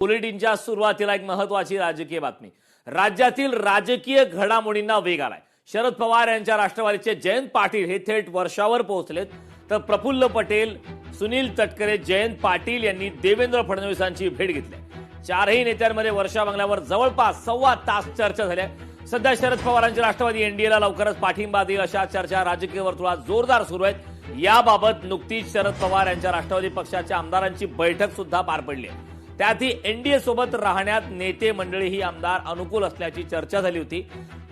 बुलेटिनच्या सुरुवातीला एक महत्त्वाची राजकीय बातमी। राज्यातील राजकीय घडामोडींना वेग आलाय। शरद पवार यांच्या राष्ट्रवादीचे जयंत पाटील हे थेट वर्षावर पोहोचलेत, तर प्रफुल्ल पटेल, सुनील तटकरे, जयंत पाटील यांनी देवेंद्र फडणवीसांची भेट घेतली। चारही नेत्यांमध्ये वर्षा बंगल्यावर जवळपास 1.25 तास चर्चा झाल्या। सध्या शरद पवारांची राष्ट्रवादी एनडीएला लवकरच पाठिंबा देईल अशा चर्चा राजकीय वर्तुळात जोरदार सुरू आहेत। याबाबत नुकतीच शरद पवार यांच्या राष्ट्रवादी पक्षाच्या आमदारांची बैठक सुद्धा पार पडली आहे। त्यातही एनडीए सोबत राहण्यात नेते मंडळी ही आमदार अनुकूल असल्याची चर्चा झाली होती।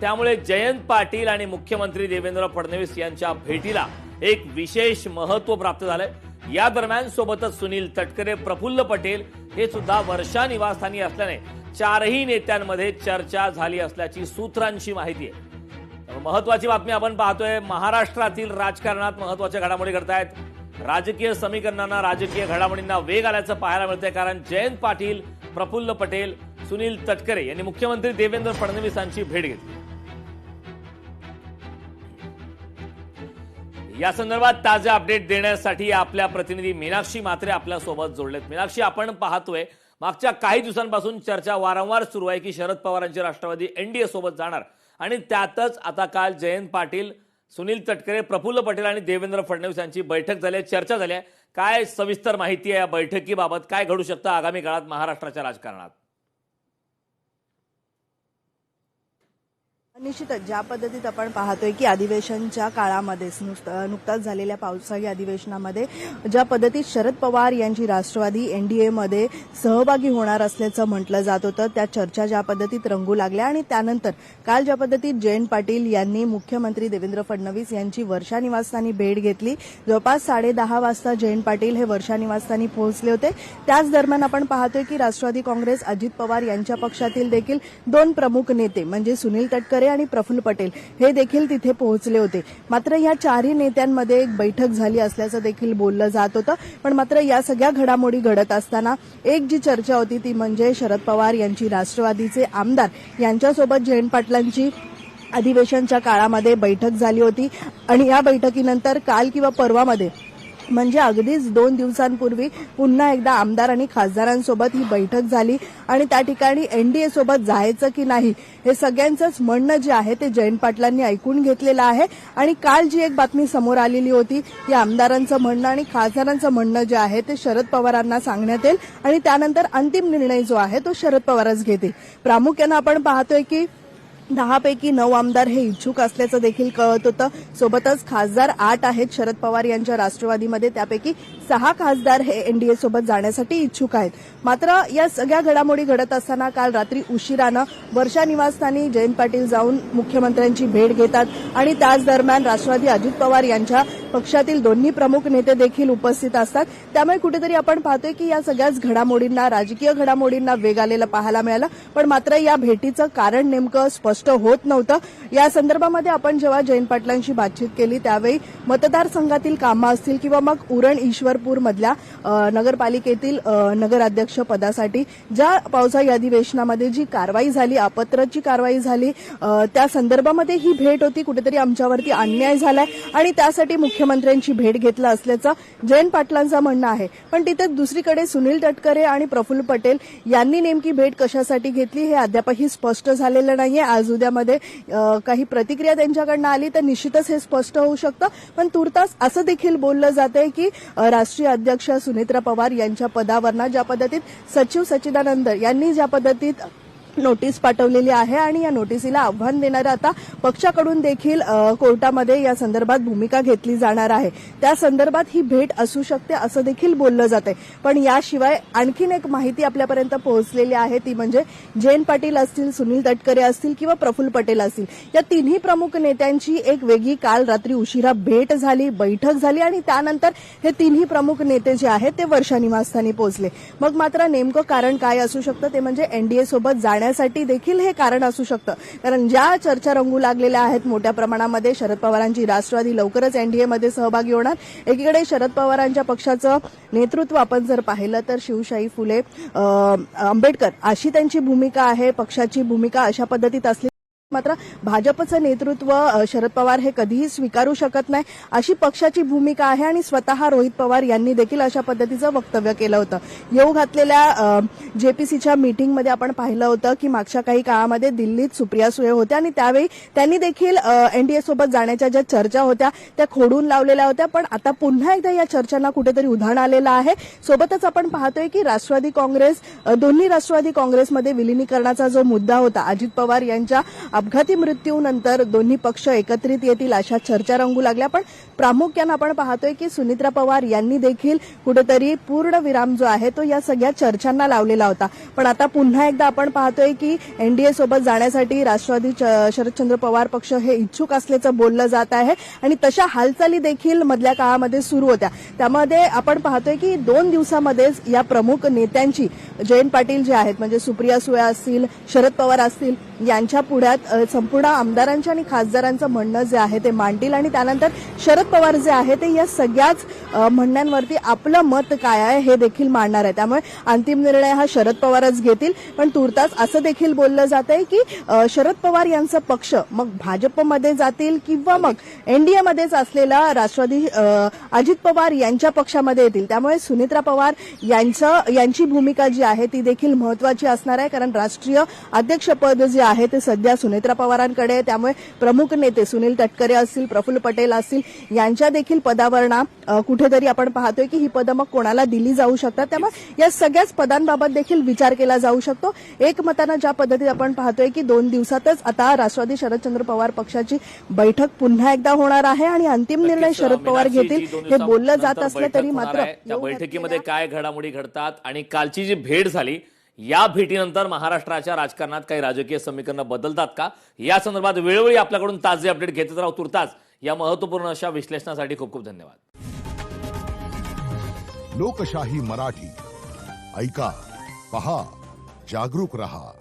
त्यामुळे जयंत पाटील आणि मुख्यमंत्री देवेंद्र फडणवीस यांच्या भेटीला एक विशेष महत्त्व प्राप्त झालंय। या दरम्यान सोबतच सुनील तटकरे, प्रफुल्ल पटेल हे सुद्धा वर्षा निवासस्थानी असल्याने चारही नेत्यांमध्ये चर्चा झाली असल्याची सूत्रांची माहिती आहे। महत्त्वाची बातमी आपण पाहतोय, महाराष्ट्रातील राजकारणात महत्त्वाच्या घडामोडी घडतायत। राजकीय समीकरणांना, राजकीय घडामोडींना वेग आल्याचं पाहायला मिळतंय, कारण जयंत पाटील, प्रफुल्ल पटेल, सुनील तटकरे यांनी मुख्यमंत्री देवेंद्र फडणवीसांची भेट घेतली। या संदर्भात ताजा अपडेट देण्यासाठी आपल्या प्रतिनिधी मीनाक्षी म्हात्रे आपल्या सोबत जोडलेत। मीनाक्षी, आपण पाहतोय मागच्या काही दिवसांपासून चर्चा वारंवार सुरू आहे की शरद पवारांची राष्ट्रवादी एनडीए सोबत जाणार, आणि त्यातच आता काल जयंत पाटील, सुनील तटकरे, प्रफुल्ल पटेल आणि देवेंद्र फडणवीस यांची बैठक झाली, चर्चा झाली। काय सविस्तर माहिती आहे या बैठकीबाबत? काय घडू शकतं आगामी काळात महाराष्ट्राच्या राजकारणात? निश्चितच ज्या पद्धतीत आपण पाहतोय की अधिवेशनच्या काळामध्ये नुकताच झालेल्या पावसाळी अधिवेशनामध्ये ज्या पद्धतीत शरद पवार यांची राष्ट्रवादी एनडीएमध्ये सहभागी होणार असल्याचं म्हटलं जात होतं, त्या चर्चा ज्या पद्धतीत रंगू लागल्या आणि त्यानंतर काल ज्या पद्धतीत जयंत पाटील यांनी मुख्यमंत्री देवेंद्र फडणवीस यांची वर्षा निवासस्थानी भेट घेतली। जवळपास 10:30 वाजता जयंत पाटील हे वर्षा निवासस्थानी पोहोचले होते। त्याच दरम्यान आपण पाहतोय की राष्ट्रवादी काँग्रेस, अजित पवार यांच्या पक्षातील देखील 2 प्रमुख नेते म्हणजे सुनील तटकरे आणि प्रफुल्ल पटेल हे देखील तिथे पोहोचले होते। मात्र या चारही नेत्यांमध्ये एक बैठक झाली असल्याचं देखील बोललं जात होतं। पण मात्र या सगळ्या घडामोडी घडत असताना एक जी चर्चा होती ती म्हणजे शरद पवार यांची राष्ट्रवादीचे आमदार यांच्यासोबत जयंत पाटलांची अधिवेशनच्या काळामध्ये बैठक झाली होती, आणि या बैठकीनंतर काल किंवा परवामध्ये म्हणजे अगदीच 2 दिवसांपूर्वी पुन्हा एकदा आमदार आणि खासदारांसोबत ही बैठक झाली, आणि त्या ठिकाणी एनडीए सोबत जायचं की नाही हे सगळ्यांचंच म्हणणं जे आहे ते जयंत पाटलांनी ऐकून घेतलेलं आहे। आणि काल जी एक बातमी समोर आलेली होती ती आमदारांचं म्हणणं आणि खासदारांचं म्हणणं जे आहे ते शरद पवारांना सांगण्यात येईल, आणि त्यानंतर अंतिम निर्णय जो आहे तो शरद पवारच घेतील। प्रामुख्यानं आपण पाहतोय की 10 पैकी 9 आमदार हे इच्छुक असल्याचं देखील कळत होतं। सोबतच खासदार 8 आहेत शरद पवार यांच्या राष्ट्रवादीमध्ये, त्यापैकी 6 खासदार हे एनडीए सोबत जाण्यासाठी इच्छुक आहेत। मात्र या सगळ्या घडामोडी घडत असताना काल रात्री उशिरानं वर्षा निवासस्थानी जयंत पाटील जाऊन मुख्यमंत्र्यांची भेट घेतात, आणि त्याच दरम्यान राष्ट्रवादी अजित पवार यांच्या पक्षातील दोन्ही प्रमुख नेते देखील उपस्थित असतात। त्यामुळे कुठेतरी आपण पाहतोय की या सगळ्याच घडामोडींना, राजकीय घडामोडींना वेग आलेला पाहायला मिळाला। पण मात्र या भेटीचं कारण नेमकं स्पष्ट होत नव्हतं। या संदर्भामध्ये आपण जेव्हा जयंत पाटलांशी बातचीत केली त्यावेळी मतदारसंघातील कामं असतील किंवा मग उरण ईश्वरपूर मधल्या नगरपालिकेतील नगराध्यक्ष पदासाठी ज्या पावसाळी अधिवेशनामध्ये जी कारवाई झाली, अपात्रची कारवाई झाली, त्या संदर्भामध्ये ही भेट होती। कुठेतरी आमच्यावरती अन्याय झालाय आणि त्यासाठी मुख्यमंत्र्यांची भेट घेतलं असल्याचं जयंत पाटलांचं म्हणणं आहे। पण तिथे दुसरीकडे सुनील तटकरे आणि प्रफुल्ल पटेल यांनी नेमकी भेट कशासाठी घेतली हे अद्यापही स्पष्ट झालेलं नाहीये। आज उद्यामध्ये काही प्रतिक्रिया त्यांच्याकडनं आली तर निश्चितच हे स्पष्ट होऊ शकतं। पण तुर्तास असं देखील बोललं जातंय की राष्ट्रीय अध्यक्ष सुनेत्रा पवार यांच्या पदावरनं ज्या पद्धतीत सचिव सच्चिदानंद यांनी ज्या पद्धतीत नोटीस पाठवलेली आहे, आणि या नोटीसीला आव्हान देणारं आता पक्षाकडून देखील कोर्टामध्ये या संदर्भात भूमिका घेतली जाणार आहे। त्या संदर्भात ही भेट असू शकते असं देखील बोललं जातंय। पण याशिवाय आणखीन एक माहिती आपल्यापर्यंत पोहोचलेली आहे ती म्हणजे जयंत पाटील असतील, सुनील तटकरे असतील किंवा प्रफुल्ल पटेल असतील, या तिन्ही प्रमुख नेत्यांची एक वेगळी काल रात्री उशिरा भेट झाली, बैठक झाली, आणि त्यानंतर हे तिन्ही प्रमुख नेते जे आहेत ते वर्षा निवासस्थानी पोहोचले। मग मात्र नेमकं कारण काय असू शकतं ते म्हणजे एनडीए सोबत जाण्यासाठी देखील हे कारण असू शकतं, कारण ज्या चर्चा रंगू लागलेल्या आहेत मोठ्या प्रमाणामध्ये शरद पवारांची राष्ट्रवादी लवकरच एनडीएमध्ये सहभागी होणार। एकीकडे शरद पवारांच्या पक्षाचं नेतृत्व आपण जर पाहिलं तर शिवशाही फुले आंबेडकर अशी त्यांची भूमिका आहे, पक्षाची भूमिका अशा पद्धतीत असली मात्र भाजपचं नेतृत्व शरद पवार हे कधीही स्वीकारू शकत नाही अशी पक्षाची भूमिका आहे आणि स्वतः रोहित पवार यांनी देखील अशा पद्धतीचं वक्तव्य केलं होतं. येऊ घातलेल्या जेपीसीच्या मीटिंगमध्ये आपण पाहिलं होतं की मागच्या काही काळामध्ये दिल्लीत सुप्रिया सुळे होत्या आणि त्यावेळी त्यांनी देखील एनडीए सोबत जाण्याच्या ज्या चर्चा होत्या त्या खोडून लावलेल्या होत्या. पण आता पुन्हा एकदा या चर्चांना कुठेतरी उधाण आलेलं आहे. सोबतच आपण पाहतोय की राष्ट्रवादी काँग्रेस दोन्ही राष्ट्रवादी काँग्रेसमध्ये विलिनीकरणाचा जो मुद्दा होता, अजित पवार यांच्या अपघाती मृत्यूनंतर दोन्ही पक्ष एकत्रित येतील अशा चर्चा रंगू लागल्या. पण प्रामुख्यानं आपण पाहतोय की सुनित्रा पवार यांनी देखील कुठेतरी पूर्ण विराम जो आहे तो या सगळ्या चर्चांना लावलेला होता. पण आता पुन्हा एकदा आपण पाहतोय की एनडीए सोबत जाण्यासाठी राष्ट्रवादी शरदचंद्र पवार पक्ष हे इच्छुक असल्याचं बोललं जात आहे आणि तशा हालचाली देखील मधल्या काळामध्ये सुरू होत्या. त्यामध्ये आपण पाहतोय की 2 दिवसामध्येच या प्रमुख नेत्यांची जयंत पाटील जे आहेत म्हणजे सुप्रिया सुळे असतील, शरद पवार असतील यांच्या पुढ्यात संपूर्ण आमदारांच्या आणि खासदारांचं म्हणणं जे आहे ते मांडतील आणि त्यानंतर शरद पवार जे आहे ते या सगळ्याच म्हणण्यांवरती आपलं मत काय आहे हे देखील मांडणार आहे. त्यामुळे अंतिम निर्णय हा शरद पवारच घेतील. पण तुर्तास असं देखील बोललं जात आहे की शरद पवार यांचा पक्ष मग भाजपमध्ये जातील किंवा मग एनडीएमध्येच असलेला राष्ट्रवादी अजित पवार यांच्या पक्षामध्ये येतील. त्यामुळे सुनित्रा पवार यांची भूमिका जी आहे ती देखील महत्वाची असणार आहे. कारण राष्ट्रीय अध्यक्षपद जे आहे ते सध्या सुनित्रा पवारांकडे आहे. त्यामुळे प्रमुख नेते सुनील तटकरे असतील, प्रफुल्ल पटेल असतील यांच्या देखील पदावरना कुठेतरी आपण पाहतोय की ही पदं मग कोणाला दिली जाऊ शकतात. त्यामुळे या सगळ्याच पदांबाबत देखील विचार केला जाऊ शकतो. एकमतानं ज्या पद्धतीत आपण पाहतोय की 2 दिवसातच आता राष्ट्रवादी शरदचंद्र पवार पक्षाची बैठक पुन्हा एकदा होणार आहे आणि अंतिम निर्णय शरद पवार घेतील हे बोललं जात असलं तरी मात्र त्या बैठकीमध्ये काय घडामोडी घडतात आणि कालची जी भेट झाली या भेटीनंतर महाराष्ट्राच्या राजकारणात काही राजकीय समीकरणं बदलतात का, या संदर्भात वेळोवेळी आपल्याकडून ताजे अपडेट घेतच राहू. तुर्तास या महत्वपूर्ण अशा विश्लेषणासाठी खूप खूप धन्यवाद. लोकशाही मराठी ऐका, पहा, जागरूक रहा.